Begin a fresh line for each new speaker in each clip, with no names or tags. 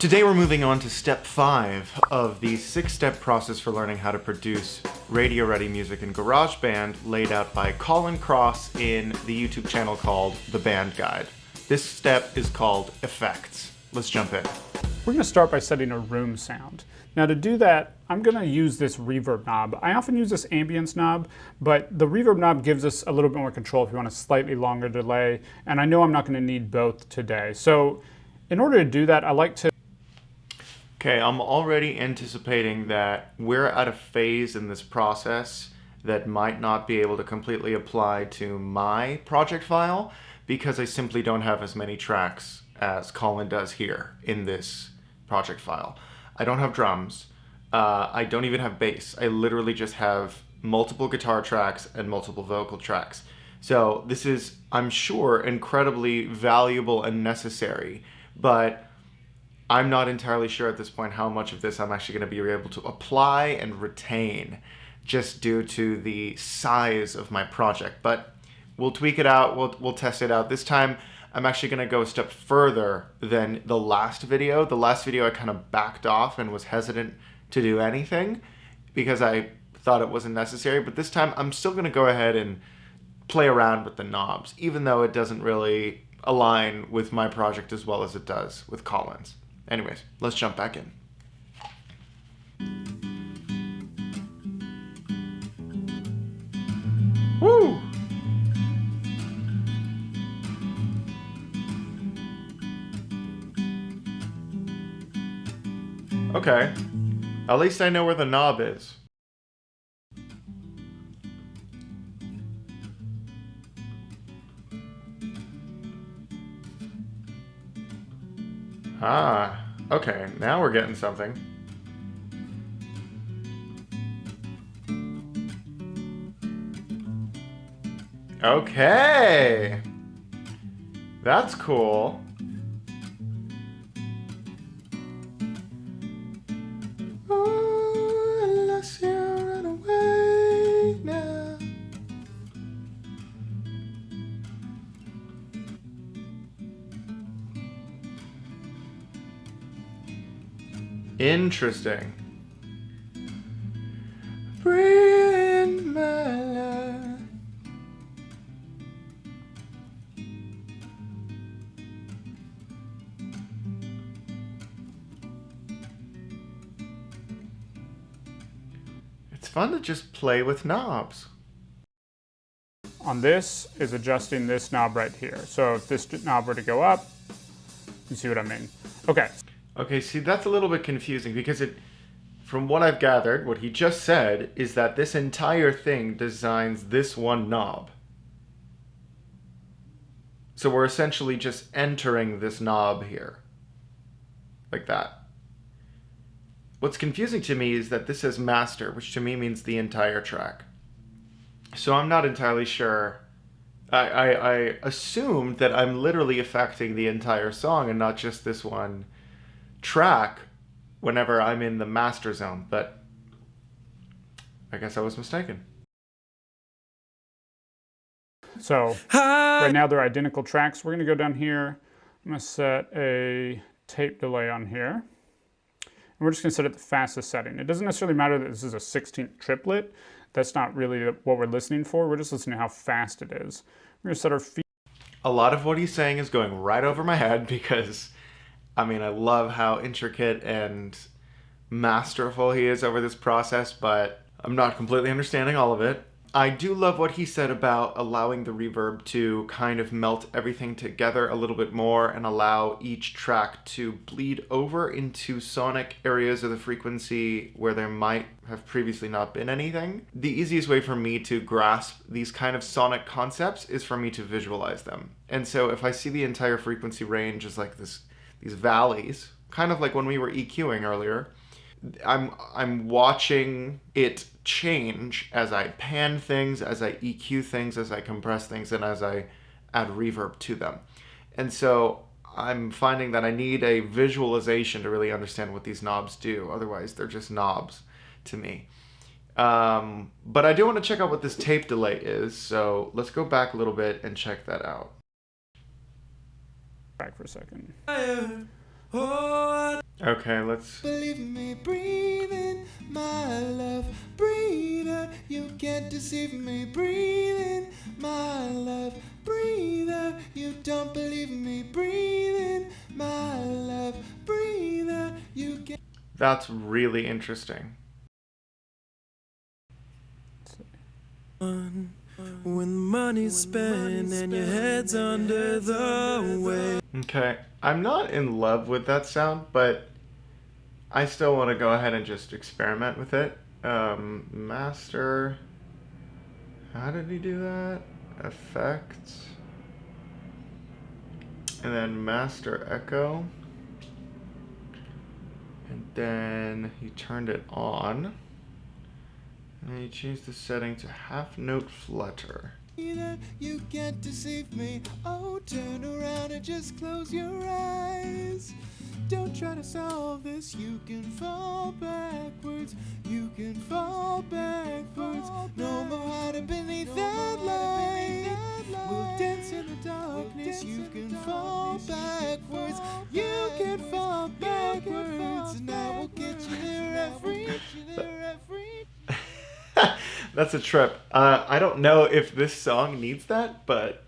Today we're moving on to step 5 of the 6-step process for learning how to produce radio-ready music in GarageBand, laid out by Colin in the YouTube channel called The Band Guide. This step is called Effects. Let's jump in.
We're going to start by setting a room sound. Now to do that, I'm going to use this reverb knob. I often use this ambience knob, but the reverb knob gives us a little bit more control if you want a slightly longer delay, and I know I'm not going to need both today. So in order to do that, I like to...
Okay, I'm already anticipating that we're at a phase in this process that might not be able to completely apply to my project file because I simply don't have as many tracks as Colin does here in this project file. I don't have drums. I don't even have bass. I literally just have multiple guitar tracks and multiple vocal tracks. So this is, I'm sure, incredibly valuable and necessary, but I'm not entirely sure at this point how much of this I'm actually going to be able to apply and retain just due to the size of my project. But we'll tweak it out, we'll test it out. This time I'm actually going to go a step further than the last video. The last video I kind of backed off and was hesitant to do anything because I thought it wasn't necessary. But this time I'm still going to go ahead and play around with the knobs, even though it doesn't really align with my project as well as it does with Colin's. Anyways, let's jump back in. Woo! Okay, at least I know where the knob is. Ah, okay, now we're getting something. Okay, that's cool. Interesting. Bring my life. It's fun to just play with knobs.
On this is adjusting this knob right here. So if this knob were to go up, you see what I mean? Okay.
Okay, see, that's a little bit confusing because from what I've gathered, what he just said is that this entire thing designs this one knob. So we're essentially just entering this knob here, like that. What's confusing to me is that this says master, which to me means the entire track. So I'm not entirely sure. I assumed that I'm literally affecting the entire song and not just this one track whenever I'm in the master zone, but I guess I was mistaken.
So right now they're identical tracks. We're going to go down here. I'm going to set a tape delay on here. And we're just going to set it the fastest setting. It doesn't necessarily matter that this is a 16th triplet. That's not really what we're listening for. We're just listening to how fast it is. We're going to set our feet.
A lot of what he's saying is going right over my head because I mean, I love how intricate and masterful he is over this process, but I'm not completely understanding all of it. I do love what he said about allowing the reverb to kind of melt everything together a little bit more and allow each track to bleed over into sonic areas of the frequency where there might have previously not been anything. The easiest way for me to grasp these kind of sonic concepts is for me to visualize them. And so if I see the entire frequency range as like these valleys, kind of like when we were EQing earlier, I'm watching it change as I pan things, as I EQ things, as I compress things, and as I add reverb to them. And so I'm finding that I need a visualization to really understand what these knobs do. Otherwise, they're just knobs to me. But I do want to check out what this tape delay is. So let's go back a little bit and check that out.
Back for a second.
Okay, let's...
Believe me, breathing, my love, breather. You can't deceive me, breathing, my love, breather. You don't believe me, breathing, my love, breather. You can't...
That's really interesting.
When the money's spent and your head's under the weight.
Okay, I'm not in love with that sound, but I still want to go ahead and just experiment with it. Master... How did he do that? Effects. And then master echo. And then he turned it on. And he changed the setting to half note flutter.
You can't deceive me. Oh, turn around and just close your eyes. Don't try to solve this. You can fall backwards. You can fall backwards. No more hiding beneath that light. We'll dance in the darkness. You can fall backwards. You can fall backwards. And I will get you there every.
That's a trip. I don't know if this song needs that, but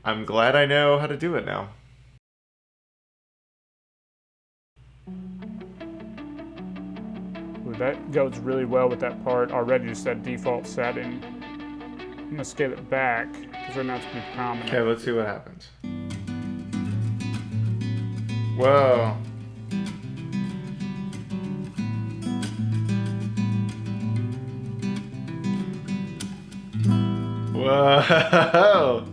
I'm glad I know how to do it now.
Ooh, that goes really well with that part already, just that default setting. I'm going to scale it back, because right now it's pretty prominent.
Okay, let's see what happens. Whoa. Whoa.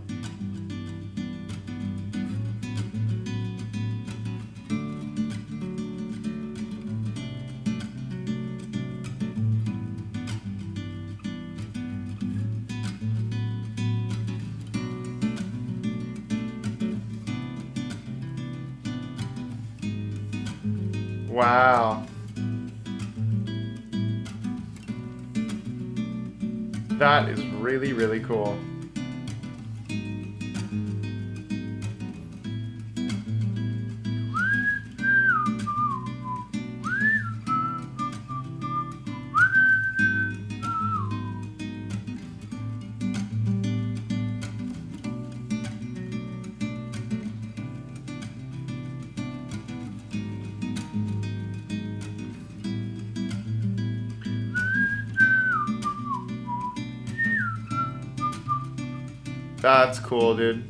Wow. That is really, really cool. That's cool, dude.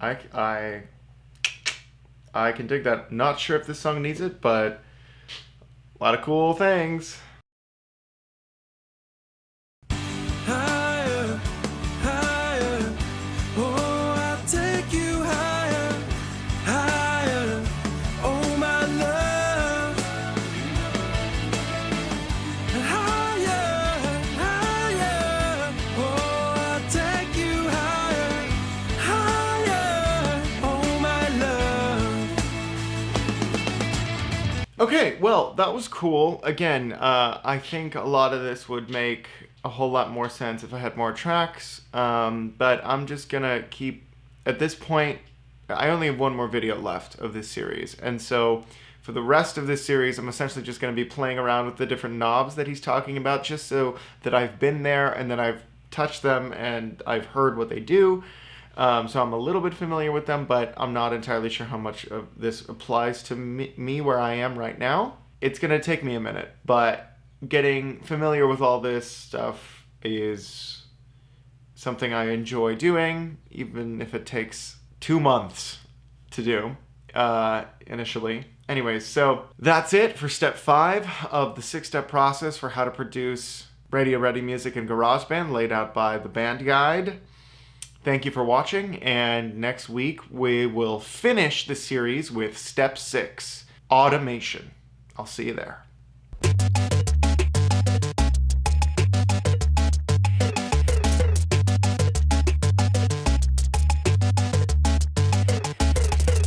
I can dig that. Not sure if this song needs it, but a lot of cool things.
Higher, higher, oh, I'll take you higher, higher, oh, my love. Higher, higher, oh, I'll take you higher, higher, oh, my love.
Okay, well, that was cool. Again, I think a lot of this would make a whole lot more sense if I had more tracks, but I'm just gonna keep, at this point, I only have one more video left of this series, and so for the rest of this series, I'm essentially just gonna be playing around with the different knobs that he's talking about, just so that I've been there and that I've touched them and I've heard what they do. So I'm a little bit familiar with them, but I'm not entirely sure how much of this applies to me where I am right now. It's gonna take me a minute, but getting familiar with all this stuff is something I enjoy doing, even if it takes 2 months to do initially. Anyways, so that's it for step 5 of the 6-step process for how to produce radio-ready music in GarageBand, laid out by the band guide. Thank you for watching, and next week we will finish the series with step 6, automation. I'll see you there.